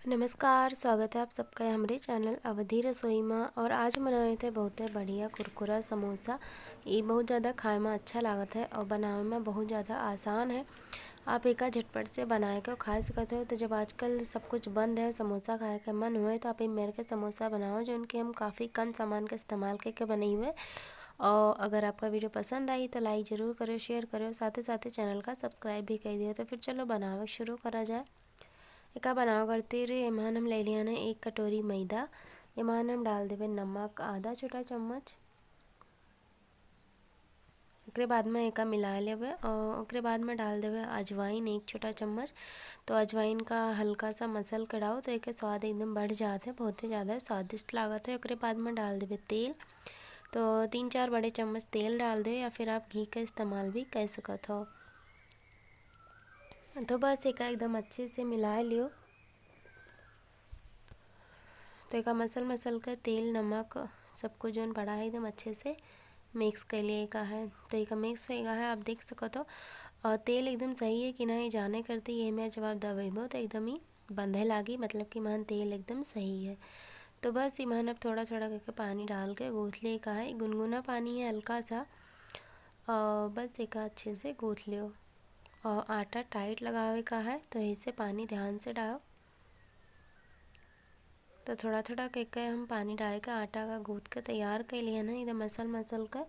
नमस्कार, स्वागत है आप सबका हमारे चैनल अवधि रसोई में। और आज बनाए थे बहुत बढ़िया कुरकुरा समोसा। ये बहुत ज़्यादा खाए में अच्छा लागत है और बनाने में बहुत ज़्यादा आसान है। आप एक झटपट से बनाए के खा सकते हो। तो जब आजकल सब कुछ बंद है, समोसा खाए का मन हुए तो आप मेरे के समोसा बनाओ, जो उनके हम काफ़ी कम सामान का इस्तेमाल करके बने हुए। और अगर आपका वीडियो पसंद आई तो लाइक ज़रूर करो, शेयर करो, साथ ही चैनल का सब्सक्राइब भी कर दियो। तो फिर चलो बनावे शुरू करा जाए। एका बनाव करते रहे एमान हम ले लिया ना 1 कटोरी मैदा। एमान हम डाल देवे नमक आधा छोटा चम्मच। ओकरे बाद में एका मिला लेवे और ओकरे बाद में डाल देवे अजवाइन 1 छोटा चम्मच। तो अजवाइन का हल्का सा मसल के डालो तो एक स्वाद एकदम बढ़ जाता है, बहुत ही ज़्यादा स्वादिष्ट लागत है। ओकरे बाद में डाल देवे तेल। तो 3-4 बड़े चम्मच तेल डाल दे या फिर आप घी का इस्तेमाल भी कर सकत हो। तो बस एका एकदम अच्छे से मिला लियो। तो एक मसल कर तेल नमक सबको जोन पड़ा है एकदम अच्छे से मिक्स कर लिए का है। तो एक मिक्स होगा है, आप देख सको तो। और तेल एकदम सही है कि नहीं जाने करते ये मैं जवाब दबेबो तो एकदम ही बंधे लागी, मतलब कि मान तेल एकदम सही है। तो बस ईमान अब थोड़ा थोड़ा करके पानी डाल के गूँथ लिए का है। गुनगुना पानी है हल्का सा। और बस एक अच्छे से गूँथ लियो। और आटा टाइट लगावे का है तो ऐसे पानी ध्यान से डालो। तो थोड़ा थोड़ा करके हम पानी डाल के आटा का गूँथ के तैयार कर लिया ना एकदम मसल कर।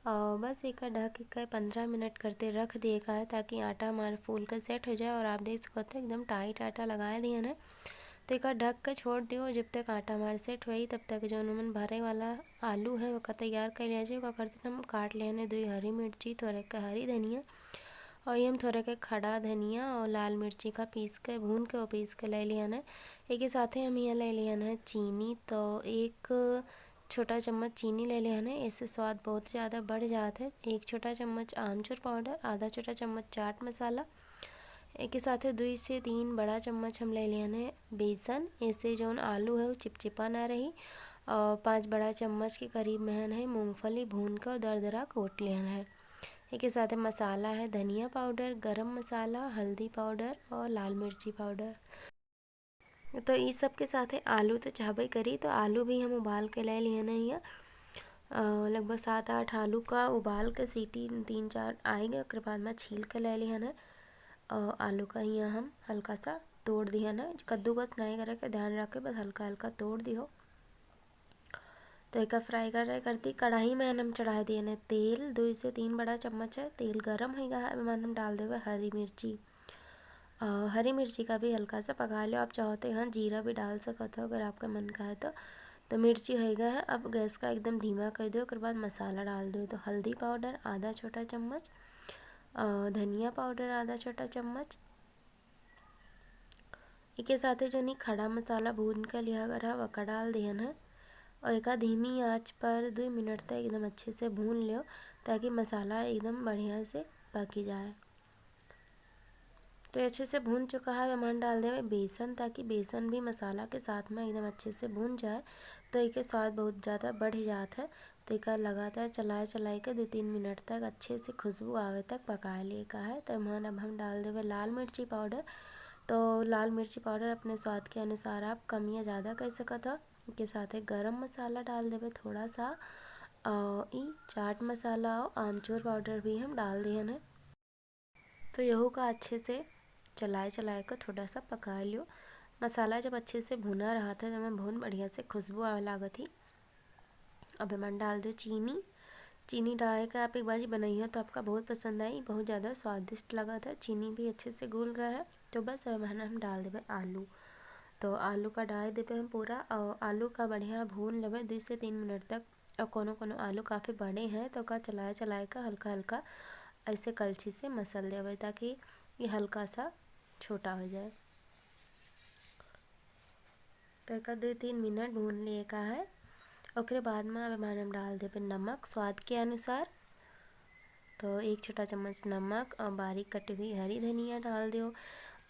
और बस एक ढक के 15 मिनट करते रख दिए का है ताकि आटा हमारा फूल कर सेट हो जाए। और आप देख सकते हो एकदम टाइट आटा लगा दिया ना। तो एक ढक कर छोड़ दियो जब तक आटा हमारा सेट हुई, तब तक जो मन भरे वाला आलू है वो तैयार कर लिया जाए। करते हम काट लिया 2 हरी मिर्ची, थोड़ा का हरी धनिया, और ये हम थोड़ा के खड़ा धनिया और लाल मिर्ची का पीस के भून के वो पीस के ले लिया ना। एक ही साथ ही हम यहाँ ले लिया ना चीनी। तो 1 छोटा चम्मच चीनी ले लिया ना, इससे स्वाद बहुत ज़्यादा बढ़ जाता है। 1 छोटा चम्मच आमचूर पाउडर, आधा छोटा चम्मच चाट मसाला, एक ही साथ 2 से 3 बड़ा चम्मच हम ले लिया ना बेसन, इससे जो आलू है वो चिपचिपा ना रही। और 5 बड़ा चम्मच के करीब महन है मूंगफली भून कर दरदरा कोट लिया है। एक ही साथ मसाला है धनिया पाउडर, गरम मसाला, हल्दी पाउडर और लाल मिर्ची पाउडर। तो इस सब के साथ है आलू तो चाहबे करी, तो आलू भी हम उबाल के ले लिए ना यहाँ। लगभग 7-8 आलू का उबाल के सीटी 3-4 आएंगे। उसके बाद में छील के ले लिया ना। आलू का यहाँ हम हल्का सा तोड़ दिया ना, कद्दूकस नहीं करे के ध्यान रखे, बस हल्का हल्का तोड़ दियो। तो एक फ्राई कर रहे करती कढ़ाई में हम चढ़ा दिए ने तेल। 2 से 3 बड़ा चम्मच है तेल गरम है हम डाल देवे हरी मिर्ची। हरी मिर्ची का भी हल्का सा पका लो। आप चाहो तो यहाँ जीरा भी डाल सकते हो अगर आपका मन का है तो मिर्ची है। अब गैस का एकदम धीमा कर दो। उसके बाद मसाला डाल दो। तो हल्दी पाउडर आधा छोटा चम्मच, धनिया पाउडर आधा छोटा चम्मच, एक साथ जो नहीं खड़ा मसाला भून कर लिया अगर वका डाल दिया ना। और एक धीमी आंच पर 2 मिनट तक एकदम अच्छे से भून लो ताकि मसाला एकदम बढ़िया से पक जाए। तो अच्छे से भून चुका है, हम डाल देवे बेसन ताकि बेसन भी मसाला के साथ में एकदम अच्छे से भून जाए। तो एक स्वाद बहुत ज़्यादा बढ़ जाता है। तो एक लगातार चलाए के 2-3 मिनट तक अच्छे से खुशबू आवे तक पका लिए का है। तो अब हम डाल देवे लाल मिर्ची पाउडर। तो लाल मिर्ची पाउडर अपने स्वाद के अनुसार आप कम या ज़्यादा कर सकते हो। के साथ है गरम मसाला डाल देवे थोड़ा सा, और ई चाट मसाला और आमचूर पाउडर भी हम डाल दिए हैं। तो यहू का अच्छे से चलाए कर थोड़ा सा पका लियो। मसाला जब अच्छे से भुना रहा था तो मैं बहुत बढ़िया से खुशबू आने लगा थी। अब हम डाल दो चीनी। चीनी डाल के आप एक बार बनाई हो तो आपका बहुत पसंद आई, बहुत ज़्यादा स्वादिष्ट लगा था। चीनी भी अच्छे से घुल गया है। तो बस अब हम डाल देवे आलू। तो आलू का डाल देवे हम पूरा, और आलू का बढ़िया भून लेवे 2 से 3 मिनट तक। और कोनो आलू काफ़ी बड़े हैं तो का चलाए कर हल्का हल्का ऐसे कलछी से मसल देवे ताकि ये हल्का सा छोटा हो जाए। तो एक 2-3 मिनट भून लिए का है। उसके बाद में अब हम डाल देवे नमक स्वाद के अनुसार। तो 1 छोटा चम्मच नमक और बारीक कटी हुई हरी धनिया डाल दो।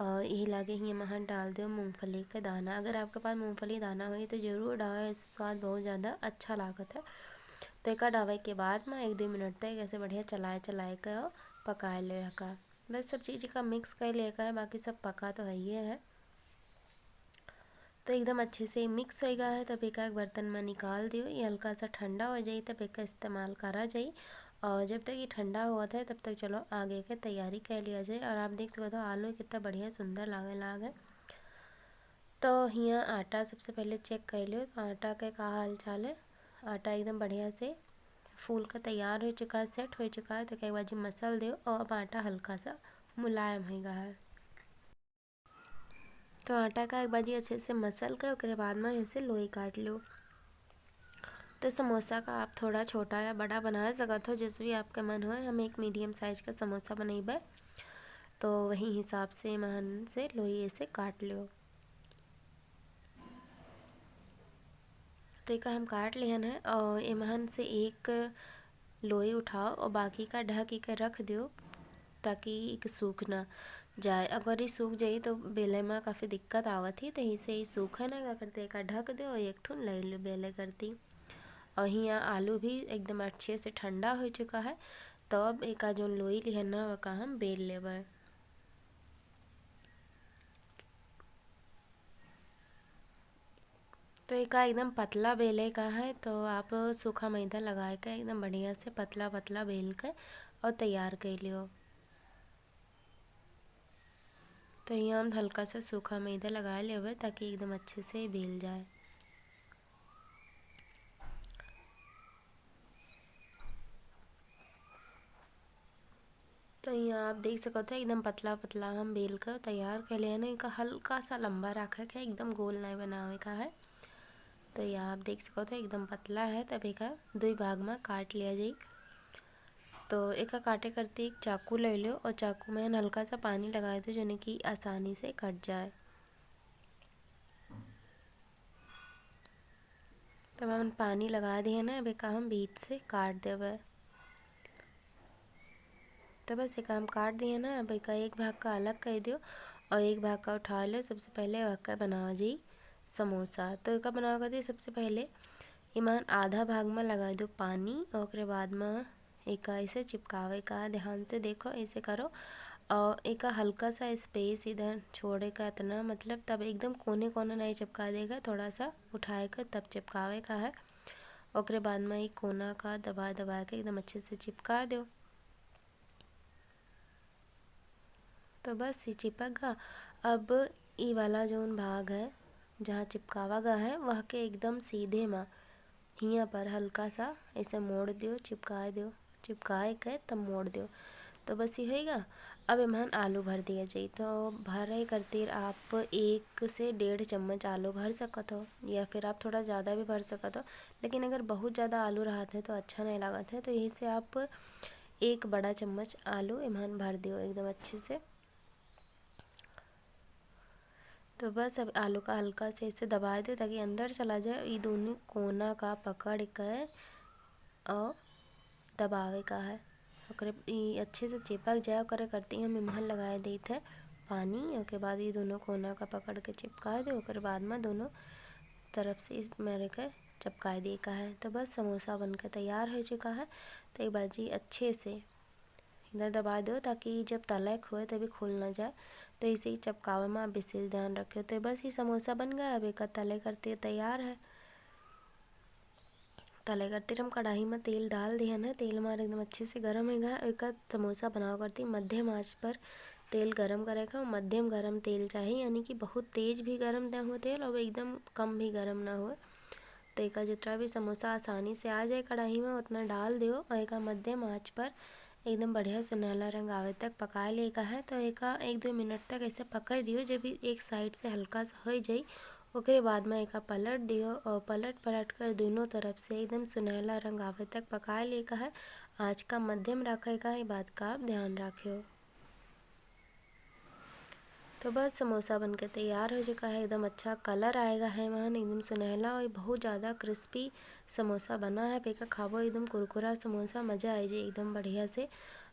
और यही लगे ही महाँ डाल दो मूंगफली का दाना। अगर आपके पास मूंगफली दाना हो तो ज़रूर डालो, इससे स्वाद बहुत ज़्यादा अच्छा लागत है। तो एक डाले के बाद में 1-2 मिनट तक ऐसे बढ़िया चलाए कर पका ले का। बस सब चीज़ का मिक्स कर ले का है, बाकी सब पका तो है ही है। तो एकदम अच्छे से मिक्स हो गया है। तब एक बर्तन में निकाल दियो, ये हल्का सा ठंडा हो जाए तब एक इस्तेमाल करा जाए। और जब तक ये ठंडा हुआ था तब तक चलो आगे के तैयारी कर लिया जाए। और आप देख सकते हो आलू कितना बढ़िया सुंदर लागे। तो यहाँ आटा सबसे पहले चेक कर लियो, तो आटा के का हाल चाल है। आटा एकदम बढ़िया से फूल का तैयार हो चुका है, सेट हो चुका है। तो एक बार मसल दो और अब आटा हल्का सा मुलायम हो गया है। तो आटा का एक बार अच्छे से मसल कर उसके बाद में ऐसे लोई काट लो। तो समोसा का आप थोड़ा छोटा या बड़ा बना सकते हो, जिस भी आपका मन हो। हम एक मीडियम साइज का समोसा बनेबे, तो वही हिसाब से महन से लोई ऐसे काट लो। तो एक हम काट लिहन है और एमहन से एक लोई उठाओ और बाकी का ढक के रख दो, ताकि एक सूख ना जाए। अगर ये सूख जाए तो बेले में काफ़ी दिक्कत आवत ही, तो इसे ही सूखे ना क्या करते एक ढक दो और एक ठून ले लो बेले करती। और यहाँ आलू भी एकदम अच्छे से ठंडा हो चुका है। तो अब एक जो लोई लिहन ना वह हम बेल लेबै। तो एक एकदम पतला बेले का है, तो आप सूखा मैदा लगा के एकदम बढ़िया से पतला पतला बेल कर और तैयार कर लियो। तो यहाँ हम हल्का सा सूखा मैदा लगा लेवे ताकि एकदम अच्छे से बेल जाए। तो यहाँ आप देख सकते हो एकदम पतला पतला हम बेल कर तैयार कर लिया ना। इनका हल्का सा लंबा रखा है, एकदम गोल नहीं बनावे का है। तो यहाँ आप देख सकते हो एकदम पतला है। तब एक दो भाग में काट लिया जाए। तो एक काटे करते एक चाकू ले लो और चाकू में हल्का सा पानी लगा दो, जो कि आसानी से कट जाए। तब हम पानी लगा दिए ना, अब एक हम बीच से काट देवे। तो बस एक हम काट दिए ना, अब एक भाग का अलग कर दियो और एक भाग का उठा लो। सबसे पहले भाग का बनाओ जी समोसा। तो एक बनाओ कर दिए सबसे पहले ईमान आधा भाग में लगा दो पानी और उसके बाद में एक ऐसे चिपकावे का, ध्यान से देखो ऐसे करो। और एक हल्का सा स्पेस इधर छोड़े का इतना, मतलब तब एकदम कोने कोने नहीं चिपका देगा, थोड़ा सा उठाए कर तब चिपकावे का है। और उसके बाद में एक कोना का दबा दबा के एकदम अच्छे से चिपका दो। तो बस ये चिपक गया। अब ये वाला जो भाग है जहाँ चिपकावा गया है वह के एकदम सीधे में यहाँ पर हल्का सा ऐसे मोड़ दियो, चिपका दो, चिपकाए के तब मोड़ दो। तो बस ये होएगा। अब इमहन आलू भर दिया जाए। तो भरे करते आप 1 से 1.5 चम्मच आलू भर सकते हो, या फिर आप थोड़ा ज़्यादा भी भर सकते हो। लेकिन अगर बहुत ज़्यादा आलू रहते है तो अच्छा नहीं लगता है, तो यही से आप 1 बड़ा चम्मच आलू इमहन भर दियो एकदम अच्छे से। तो बस अब आलू का हल्का से इसे दबा दो ताकि अंदर चला जाए। ये दोनों कोना का पकड़ कर और दबावे का है, ओकरे ये अच्छे से चिपक जाए। ओकरे करती हम इमहन लगाए देते हैं पानी। उसके बाद ये दोनों कोना का पकड़ के चिपका दो। उसके बाद में दोनों तरफ से इस मेरे के चिपका दे का है। तो बस समोसा बनकर तैयार हो चुका है। तो एक बार जी अच्छे से इधर दबा दो ताकि जब तले खोए तभी खुल ना जाए। तो इसे ही चपकावे में आप विशेष ध्यान रखो। तो बस ये समोसा बन गया। अब एक तले करते तैयार है। तले करते हम कढ़ाई में तेल डाल दिया ना, तेल हमारा एकदम अच्छे से गर्म होगा। एक समोसा बनाओ करती मध्यम आंच पर तेल गरम करेगा। मध्यम गरम तेल चाहिए, यानी कि बहुत तेज़ भी गरम ना हो तेल और एकदम कम भी गरम ना हो। तो एक जितना भी समोसा आसानी से आ जाए कढ़ाई में उतना डाल दियो और एक मध्यम आंच पर एकदम बढ़िया सुनहला रंग आवे तक पका ले का है। तो एक 1-2 मिनट तक ऐसे पका दियो। जब भी एक साइड से हल्का सा हो जाए उसके बाद में एक पलट दियो और पलट पलट कर दोनों तरफ से एकदम सुनहला रंग आवे तक पका ले का है। आँच का मध्यम रखे का है, बात का आप ध्यान रखियो। तो बस समोसा बनकर तैयार हो चुका है। एकदम अच्छा कलर आएगा है वहाँ एकदम सुनहला और बहुत ज़्यादा क्रिस्पी समोसा बना है। पेका खाबो एकदम कुरकुरा समोसा, मज़ा आ जाए एकदम बढ़िया से।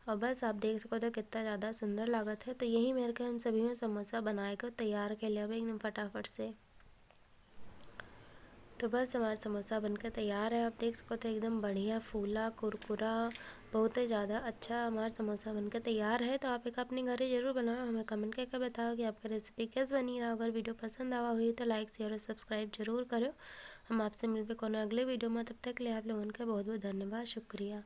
और बस आप देख सको तो कितना ज़्यादा सुंदर लागत है। तो यही मेरे के हम सभी समोसा बनाए को तैयार कर लिया एकदम फटाफट से। तो बस हमारा समोसा बनकर तैयार है। आप देख सको तो एकदम बढ़िया फूला कुरकुरा, बहुत ही ज़्यादा अच्छा हमारा समोसा बनकर तैयार है। तो आप एक अपने घरे ज़रूर बनाओ, हमें कमेंट करके बताओ कि आपका रेसिपी कैसे बनी रहा। अगर वीडियो पसंद आवा हुई तो लाइक शेयर और सब्सक्राइब जरूर करो। हम आपसे मिलते कोनो अगले वीडियो में, तब तक के लिए आप लोगों का बहुत बहुत धन्यवाद, शुक्रिया।